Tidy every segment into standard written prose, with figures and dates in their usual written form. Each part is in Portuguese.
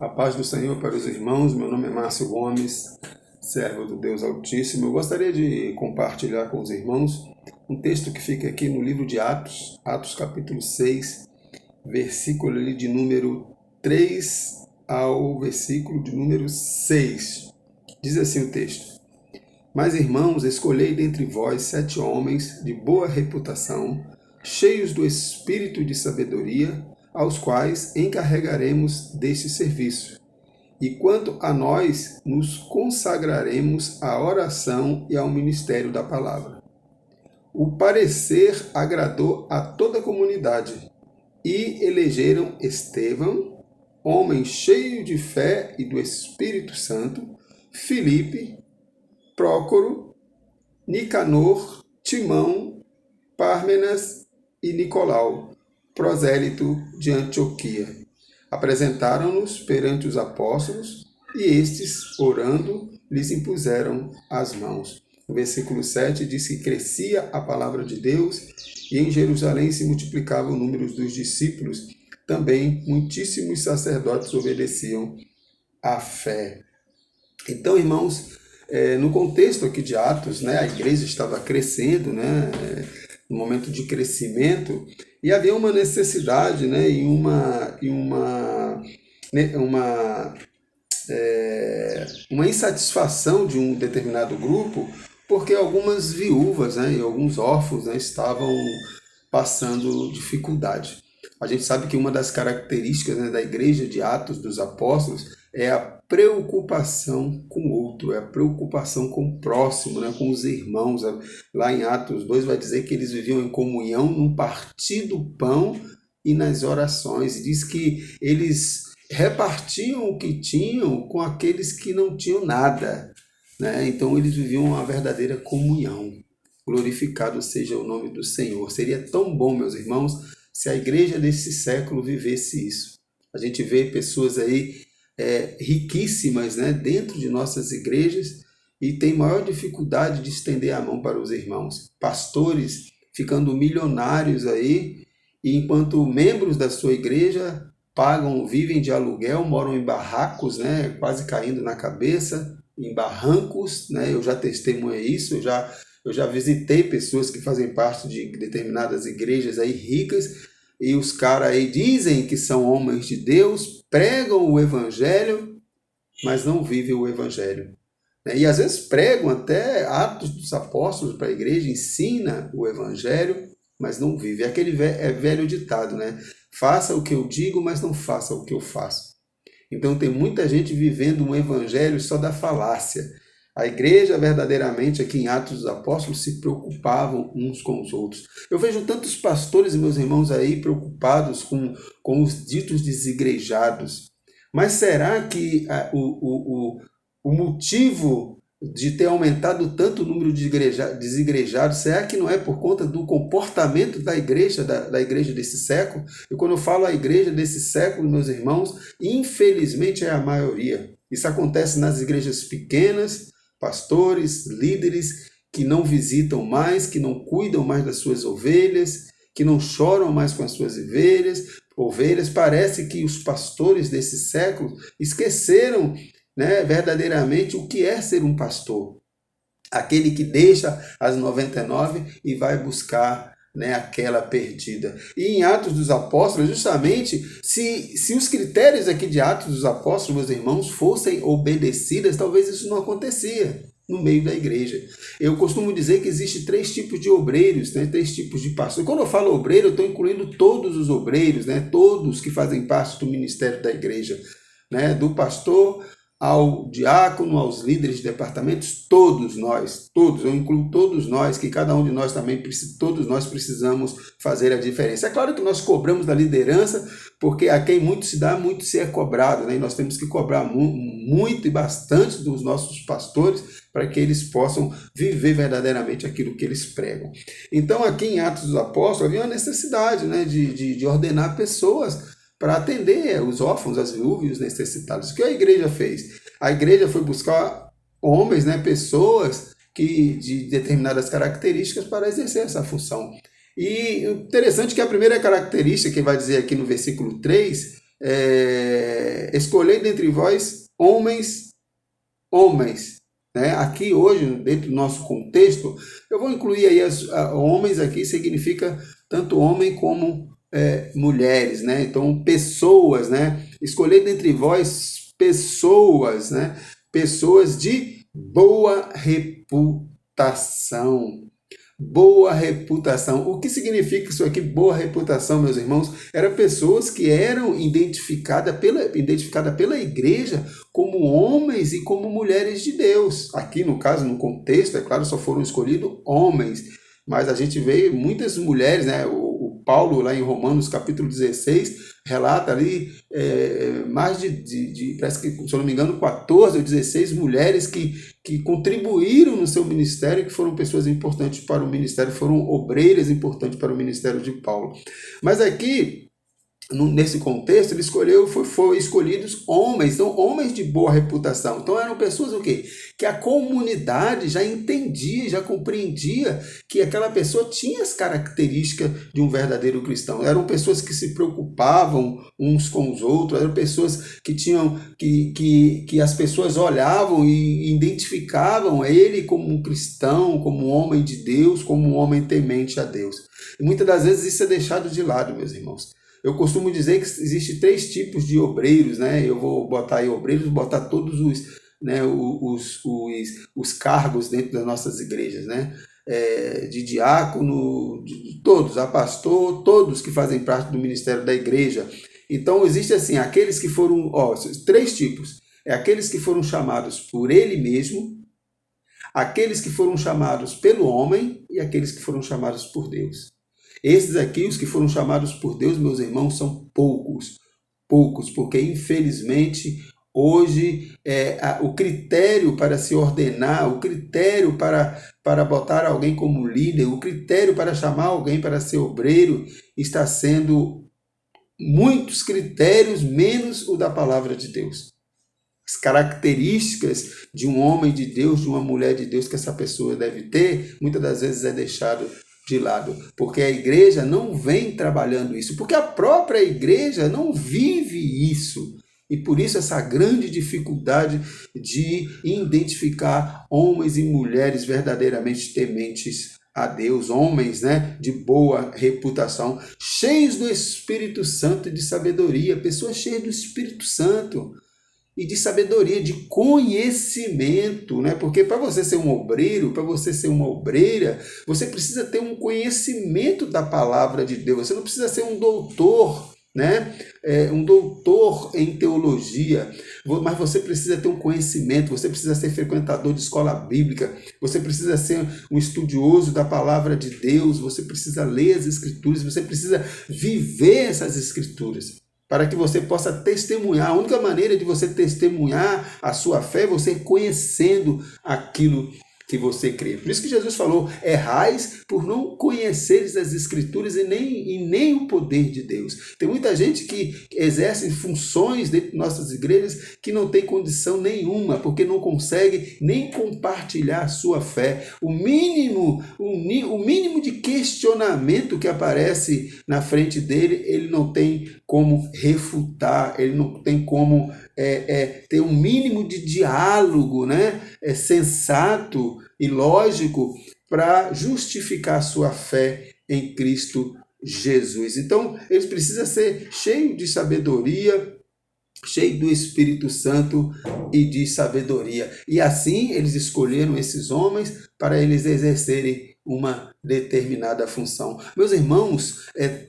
A paz do Senhor para os irmãos. Meu nome é Márcio Gomes, servo do Deus Altíssimo. Eu gostaria de compartilhar com os irmãos um texto que fica aqui no livro de Atos, Atos capítulo 6, versículo de número 3 ao versículo de número 6. Diz assim o texto: Mas, irmãos, escolhei dentre vós 7 homens de boa reputação, cheios do espírito de sabedoria, aos quais encarregaremos deste serviço. E quanto a nós, nos consagraremos à oração e ao ministério da palavra. O parecer agradou a toda a comunidade, e elegeram Estevão, homem cheio de fé e do Espírito Santo, Filipe, Prócoro, Nicanor, Timão, Pármenas e Nicolau, prosélito de Antioquia. Apresentaram-nos perante os apóstolos, e estes, orando, lhes impuseram as mãos. No versículo 7 diz que crescia a palavra de Deus, e em Jerusalém se multiplicava o número dos discípulos. Também muitíssimos sacerdotes obedeciam à fé. Então, irmãos, no contexto aqui de Atos, a igreja estava crescendo, no momento de crescimento, e havia uma necessidade, e uma insatisfação de um determinado grupo, porque algumas viúvas e alguns órfãos estavam passando dificuldade. A gente sabe que uma das características da igreja de Atos dos Apóstolos é a preocupação com o outro, é a preocupação com o próximo, com os irmãos. Lá em Atos 2 vai dizer que eles viviam em comunhão, no partir do pão e nas orações. E diz que eles repartiam o que tinham com aqueles que não tinham nada. Então eles viviam uma verdadeira comunhão. Glorificado seja o nome do Senhor. Seria tão bom, meus irmãos, se a igreja desse século vivesse isso. A gente vê pessoas aí riquíssimas dentro de nossas igrejas e tem maior dificuldade de estender a mão para os irmãos. Pastores ficando milionários aí, e enquanto membros da sua igreja vivem de aluguel, moram em barracos, quase caindo na cabeça, em barrancos. Eu já testemunhei isso, eu já visitei pessoas que fazem parte de determinadas igrejas aí ricas, e os caras aí dizem que são homens de Deus, pregam o evangelho, mas não vivem o evangelho. E às vezes pregam até Atos dos Apóstolos para a igreja, ensina o evangelho, mas não vive. É aquele velho ditado, Faça o que eu digo, mas não faça o que eu faço. Então tem muita gente vivendo um evangelho só da falácia. A igreja, verdadeiramente, aqui em Atos dos Apóstolos, se preocupavam uns com os outros. Eu vejo tantos pastores e meus irmãos aí preocupados com os ditos desigrejados. Mas será que o motivo de ter aumentado tanto o número de desigrejados, será que não é por conta do comportamento da igreja desse século? E quando eu falo a igreja desse século, meus irmãos, infelizmente é a maioria. Isso acontece nas igrejas pequenas, pastores, líderes que não visitam mais, que não cuidam mais das suas ovelhas, que não choram mais com as suas ovelhas. Parece que os pastores desse século esqueceram verdadeiramente o que é ser um pastor. Aquele que deixa as 99 e vai buscar aquela perdida. E em Atos dos Apóstolos, justamente, se os critérios aqui de Atos dos Apóstolos, meus irmãos, fossem obedecidas, talvez isso não acontecia no meio da igreja. Eu costumo dizer que existe 3 tipos de obreiros, 3 tipos de pastores. Quando eu falo obreiro, eu estou incluindo todos os obreiros, todos que fazem parte do ministério da igreja, do pastor ao diácono, aos líderes de departamentos, todos, eu incluo todos nós, que cada um de nós também, todos nós precisamos fazer a diferença. É claro que nós cobramos da liderança, porque a quem muito se dá, muito se é cobrado, e nós temos que cobrar muito e bastante dos nossos pastores, para que eles possam viver verdadeiramente aquilo que eles pregam. Então, aqui em Atos dos Apóstolos, havia uma necessidade de ordenar pessoas para atender os órfãos, as viúvas e os necessitados. O que a igreja fez? A igreja foi buscar homens, pessoas de determinadas características para exercer essa função. E interessante que a primeira característica que vai dizer aqui no versículo 3 escolhei dentre vós homens, né? Aqui hoje, dentro do nosso contexto, eu vou incluir aí homens aqui, significa tanto homem como mulheres, né? Então, pessoas, né? Escolher dentre vós pessoas, né? Pessoas de boa reputação. Boa reputação. O que significa isso aqui, boa reputação, meus irmãos? Eram pessoas que eram identificadas pela igreja como homens e como mulheres de Deus. Aqui, no caso, no contexto, é claro, só foram escolhidos homens, mas a gente vê muitas mulheres, né? O Paulo, lá em Romanos, capítulo 16, relata ali mais parece que, se eu não me engano, 14 ou 16 mulheres que contribuíram no seu ministério, que foram pessoas importantes para o ministério, foram obreiras importantes para o ministério de Paulo. Mas aqui, nesse contexto, ele foram escolhidos homens, então homens de boa reputação. Então eram pessoas o quê? Que a comunidade já entendia, já compreendia que aquela pessoa tinha as características de um verdadeiro cristão. Eram pessoas que se preocupavam uns com os outros, eram pessoas que tinham que as pessoas olhavam e identificavam ele como um cristão, como um homem de Deus, como um homem temente a Deus. E muitas das vezes isso é deixado de lado, meus irmãos. Eu costumo dizer que existe 3 tipos de obreiros, né? Eu vou botar aí obreiros, botar todos os cargos dentro das nossas igrejas, né? De diácono, de todos, a pastor, todos que fazem parte do ministério da igreja. Então, existe assim, aqueles que foram, 3 tipos. Aqueles que foram chamados por ele mesmo, aqueles que foram chamados pelo homem e aqueles que foram chamados por Deus. Esses aqui, os que foram chamados por Deus, meus irmãos, são poucos, porque infelizmente hoje o critério para se ordenar, o critério para botar alguém como líder, o critério para chamar alguém para ser obreiro, está sendo muitos critérios menos o da palavra de Deus. As características de um homem de Deus, de uma mulher de Deus que essa pessoa deve ter, muitas das vezes é deixado de lado, porque a igreja não vem trabalhando isso, porque a própria igreja não vive isso, e por isso essa grande dificuldade de identificar homens e mulheres verdadeiramente tementes a Deus, homens, né, de boa reputação, cheios do Espírito Santo e de sabedoria, pessoas cheias do Espírito Santo e de sabedoria, de conhecimento, né? Porque para você ser um obreiro, para você ser uma obreira, você precisa ter um conhecimento da palavra de Deus. Você não precisa ser um doutor, né? Um doutor em teologia, mas você precisa ter um conhecimento, você precisa ser frequentador de escola bíblica, você precisa ser um estudioso da palavra de Deus, você precisa ler as escrituras, você precisa viver essas escrituras, para que você possa testemunhar. A única maneira de você testemunhar a sua fé é você conhecendo aquilo que você crê. Por isso que Jesus falou, errais por não conheceres as Escrituras e nem o poder de Deus. Tem muita gente que exerce funções dentro de nossas igrejas que não tem condição nenhuma, porque não consegue nem compartilhar a sua fé. O mínimo de questionamento que aparece na frente dele, ele não tem como refutar, ele não tem como ter um mínimo de diálogo, né? Sensato e lógico para justificar a sua fé em Cristo Jesus. Então, eles precisam ser cheios de sabedoria, cheio do Espírito Santo e de sabedoria. E assim eles escolheram esses homens para eles exercerem uma determinada função. Meus irmãos,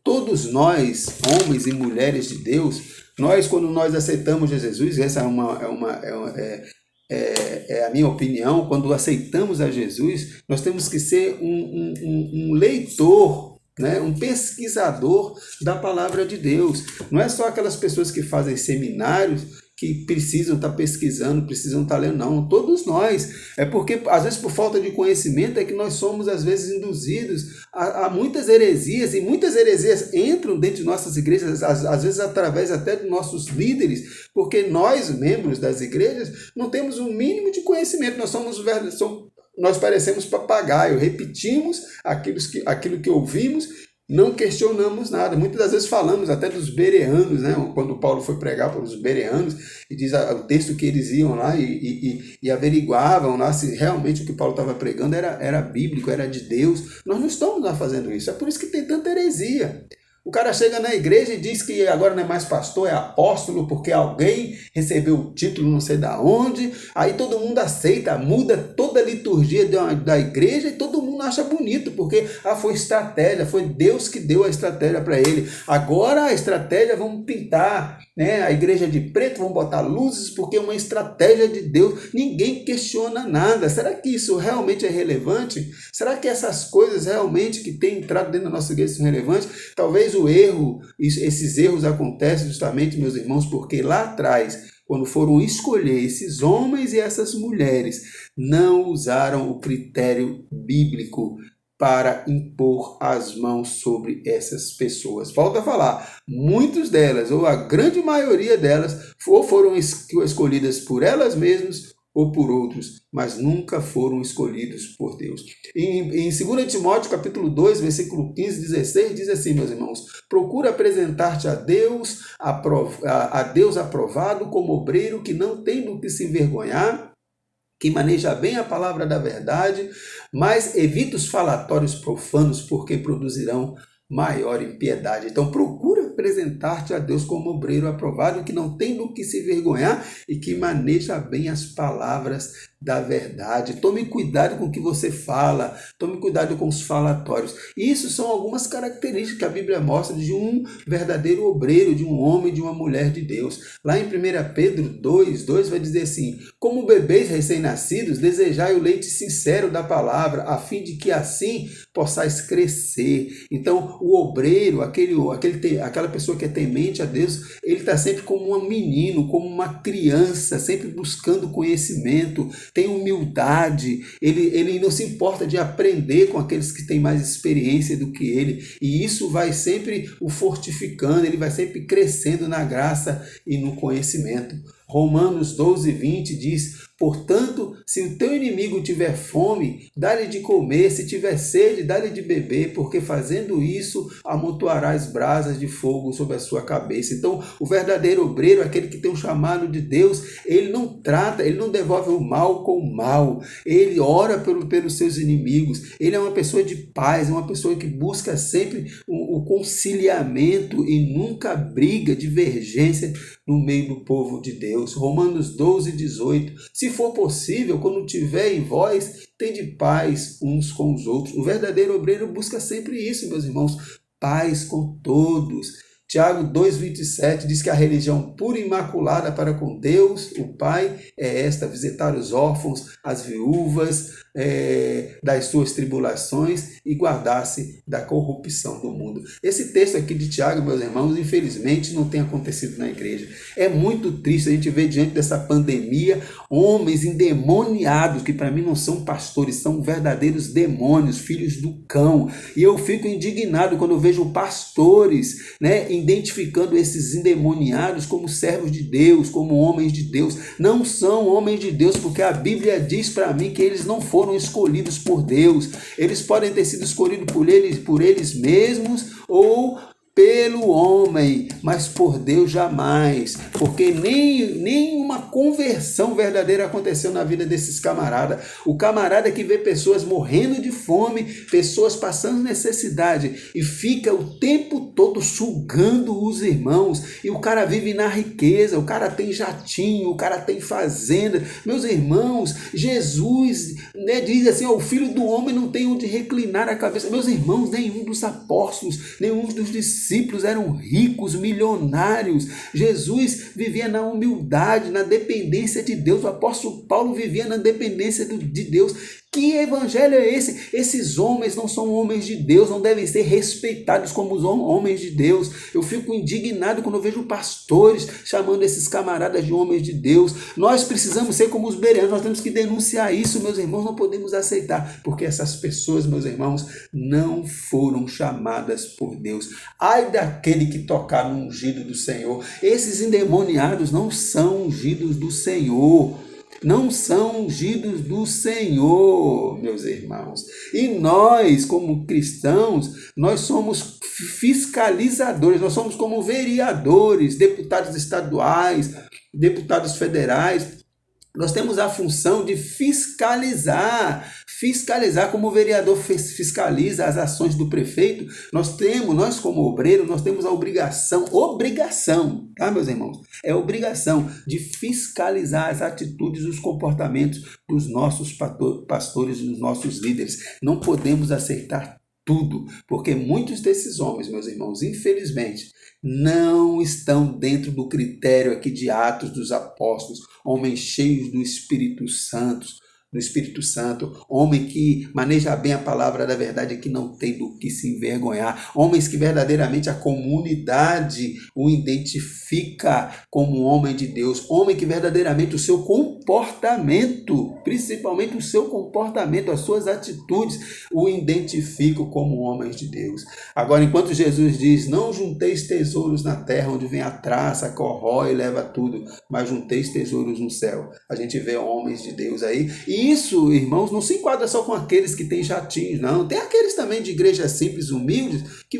todos nós, homens e mulheres de Deus, quando nós aceitamos Jesus, essa é a minha opinião, quando aceitamos a Jesus, nós temos que ser um leitor, né, um pesquisador da palavra de Deus. Não é só aquelas pessoas que fazem seminários que precisam estar pesquisando, precisam estar lendo, não. Todos nós. É porque, às vezes, por falta de conhecimento, é que nós somos, às vezes, induzidos a muitas heresias, e muitas heresias entram dentro de nossas igrejas, às vezes através até dos nossos líderes, porque nós, membros das igrejas, não temos o mínimo de conhecimento. Nós parecemos papagaio, repetimos aquilo que ouvimos não questionamos nada. Muitas das vezes falamos até dos bereanos, né? Quando Paulo foi pregar para os bereanos, e diz o texto que eles iam lá e averiguavam lá se realmente o que Paulo estava pregando era bíblico, era de Deus. Nós não estamos lá fazendo isso. É por isso que tem tanta heresia. O cara chega na igreja e diz que agora não é mais pastor, é apóstolo, porque alguém recebeu o título não sei da onde, aí todo mundo aceita, muda toda a liturgia da igreja e todo mundo acha bonito, porque foi estratégia, foi Deus que deu a estratégia para ele. Agora a estratégia, vamos pintar, né, a igreja de preto, vamos botar luzes, porque é uma estratégia de Deus. Ninguém questiona nada. Será que isso realmente é relevante? Será que essas coisas realmente que têm entrado dentro da nossa igreja são relevantes? Talvez o erro, esses erros acontecem justamente, meus irmãos, porque lá atrás, quando foram escolher esses homens e essas mulheres, não usaram o critério bíblico para impor as mãos sobre essas pessoas. Volto a falar, muitas delas, ou a grande maioria delas, ou foram escolhidas por elas mesmas ou por outros, mas nunca foram escolhidos por Deus. Em 2 Timóteo capítulo 2, versículo 15, 16, diz assim, meus irmãos: procura apresentar-te a Deus aprovado como obreiro que não tem do que se envergonhar, que maneja bem a palavra da verdade, mas evita os falatórios profanos, porque produzirão maior impiedade. Então procura apresentar-te a Deus como obreiro aprovado, que não tem do que se envergonhar e que maneja bem as palavras da verdade. Tome cuidado com o que você fala, tome cuidado com os falatórios. Isso são algumas características que a Bíblia mostra de um verdadeiro obreiro, de um homem, de uma mulher de Deus. Lá em 1 Pedro 2 vai dizer assim: como bebês recém-nascidos, desejai o leite sincero da palavra, a fim de que assim possais crescer. Então, o obreiro, aquela pessoa que é temente a Deus, ele está sempre como um menino, como uma criança, sempre buscando conhecimento, tem humildade, ele não se importa de aprender com aqueles que têm mais experiência do que ele, e isso vai sempre o fortificando, ele vai sempre crescendo na graça e no conhecimento. Romanos 12:20 diz: portanto, se o teu inimigo tiver fome, dá-lhe de comer, se tiver sede, dá-lhe de beber, porque fazendo isso, amontoarás brasas de fogo sobre a sua cabeça. Então, o verdadeiro obreiro, aquele que tem um chamado de Deus, ele não devolve o mal com o mal, ele ora pelos seus inimigos, ele é uma pessoa de paz, é uma pessoa que busca sempre o conciliamento e nunca briga, divergência no meio do povo de Deus. Romanos 12:18. Se for possível, quando tiver em vós, tende paz uns com os outros. O verdadeiro obreiro busca sempre isso, meus irmãos, paz com todos. Tiago 2:27 diz que a religião pura e imaculada para com Deus, o Pai, é esta: visitar os órfãos, as viúvas, das suas tribulações e guardar-se da corrupção do mundo. Esse texto aqui de Tiago, meus irmãos, infelizmente não tem acontecido na igreja. É muito triste a gente ver diante dessa pandemia homens endemoniados, que para mim não são pastores, são verdadeiros demônios, filhos do cão. E eu fico indignado quando eu vejo pastores, né, identificando esses endemoniados como servos de Deus, como homens de Deus. Não são homens de Deus, porque a Bíblia diz para mim que eles não foram escolhidos por Deus. Eles podem ter sido escolhidos por eles mesmos ou pelo homem, mas por Deus jamais, porque nenhuma conversão verdadeira aconteceu na vida desses camaradas. O camarada que vê pessoas morrendo de fome, pessoas passando necessidade e fica o tempo todo sugando os irmãos, e o cara vive na riqueza, o cara tem jatinho, o cara tem fazenda. Meus irmãos, Jesus, né, diz assim: o filho do homem não tem onde reclinar a cabeça. Meus irmãos, nenhum dos apóstolos, nenhum dos discípulos eram ricos, milionários. Jesus vivia na humildade, na dependência de Deus. O apóstolo Paulo vivia na dependência de Deus. Que evangelho é esse? Esses homens não são homens de Deus, não devem ser respeitados como os homens de Deus. Eu fico indignado quando eu vejo pastores chamando esses camaradas de homens de Deus. Nós precisamos ser como os bereanos, nós temos que denunciar isso, meus irmãos, não podemos aceitar, porque essas pessoas, meus irmãos, não foram chamadas por Deus. Ai daquele que tocar no ungido do Senhor. Esses endemoniados não são ungidos do Senhor. não são ungidos do Senhor, meus irmãos. E nós, como cristãos, nós somos fiscalizadores, nós somos como vereadores, deputados estaduais, deputados federais. Nós temos a função de fiscalizar como o vereador fiscaliza as ações do prefeito. Nós como obreiro, nós temos a obrigação, tá, meus irmãos? É obrigação de fiscalizar as atitudes e os comportamentos dos nossos pastores, dos nossos líderes. Não podemos aceitar tudo, porque muitos desses homens, meus irmãos, infelizmente, não estão dentro do critério aqui de Atos dos Apóstolos, homens cheios do Espírito Santo, homem que maneja bem a palavra da verdade, que não tem do que se envergonhar, homens que verdadeiramente a comunidade o identifica como homem de Deus, homem que verdadeiramente o seu comportamento, principalmente o seu comportamento, as suas atitudes, o identificam como homens de Deus. Agora, enquanto Jesus diz, não junteis tesouros na terra, onde vem a traça, corrói e leva tudo, mas junteis tesouros no céu. A gente vê homens de Deus aí, e isso, irmãos, não se enquadra só com aqueles que têm jatinhos, não. Tem aqueles também de igrejas simples, humildes, que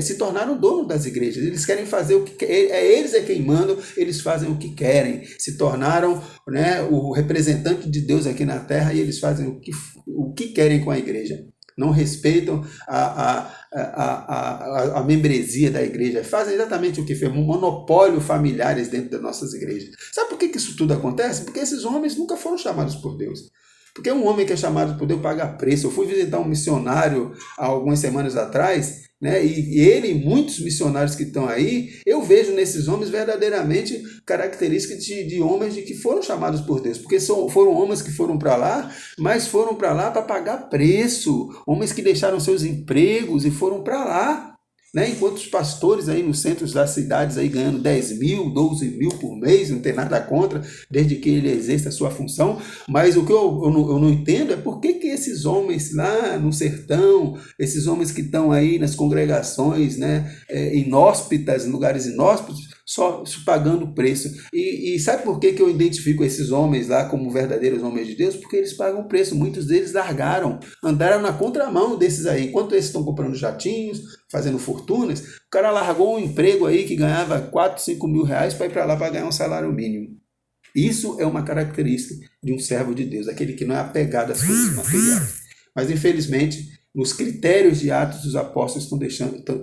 se tornaram donos das igrejas. Eles querem fazer o que eles é quem mandam, eles fazem o que querem. Se tornaram, né, o representante de Deus aqui na terra e eles fazem o que querem com a igreja. Não respeitam a membresia da igreja, fazem exatamente o que fez, um monopólio familiares dentro das nossas igrejas. Sabe por que isso tudo acontece? Porque esses homens nunca foram chamados por Deus. Porque um homem que é chamado por Deus paga preço. Eu fui visitar um missionário há algumas semanas atrás, né? E ele e muitos missionários que estão aí, eu vejo nesses homens verdadeiramente características de homens que foram chamados por Deus, porque foram homens que foram para lá, mas foram para lá para pagar preço, homens que deixaram seus empregos e foram para lá. Né? Enquanto os pastores aí nos centros das cidades aí ganhando 10 mil, 12 mil por mês, não tem nada contra, desde que ele exerça a sua função, mas o que eu não entendo é por que esses homens lá no sertão, esses homens que estão aí nas congregações, né, inóspitas, em lugares inóspitos, só pagando preço. E sabe por que eu identifico esses homens lá como verdadeiros homens de Deus? Porque eles pagam preço. Muitos deles andaram na contramão desses aí. Enquanto esses estão comprando jatinhos, fazendo fortunas, o cara largou um emprego aí que ganhava 4, 5 mil reais para ir para lá para ganhar um salário mínimo. Isso é uma característica de um servo de Deus, aquele que não é apegado às coisas materiais. Mas, infelizmente, nos critérios de Atos dos Apóstolos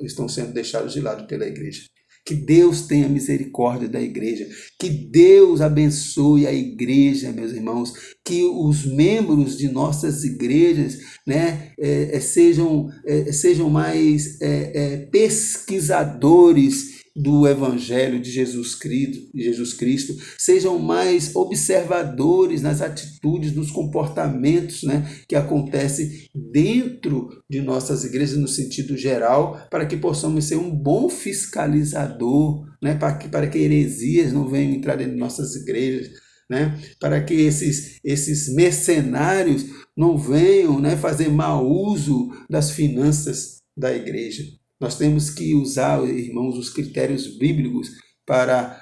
estão sendo deixados de lado pela igreja. Que Deus tenha misericórdia da igreja, que Deus abençoe a igreja, meus irmãos, que os membros de nossas igrejas, né, sejam mais pesquisadores do Evangelho de Jesus Cristo, sejam mais observadores nas atitudes, nos comportamentos, né, que acontecem dentro de nossas igrejas no sentido geral, para que possamos ser um bom fiscalizador, né, para que heresias não venham entrar dentro de nossas igrejas, né, para que esses mercenários não venham, né, fazer mau uso das finanças da igreja. Nós temos que usar, irmãos, os critérios bíblicos para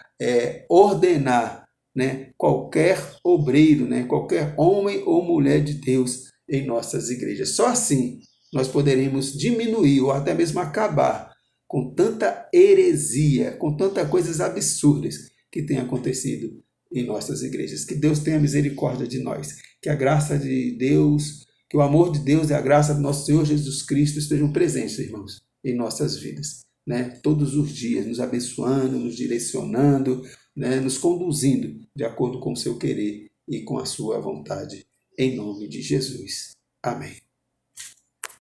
ordenar, né, qualquer obreiro, né, qualquer homem ou mulher de Deus em nossas igrejas. Só assim nós poderemos diminuir ou até mesmo acabar com tanta heresia, com tantas coisas absurdas que tem acontecido em nossas igrejas. Que Deus tenha misericórdia de nós. Que a graça de Deus, que o amor de Deus e a graça do nosso Senhor Jesus Cristo estejam presentes, irmãos, em nossas vidas, né? Todos os dias, nos abençoando, nos direcionando, né? Nos conduzindo de acordo com o seu querer e com a sua vontade. Em nome de Jesus. Amém.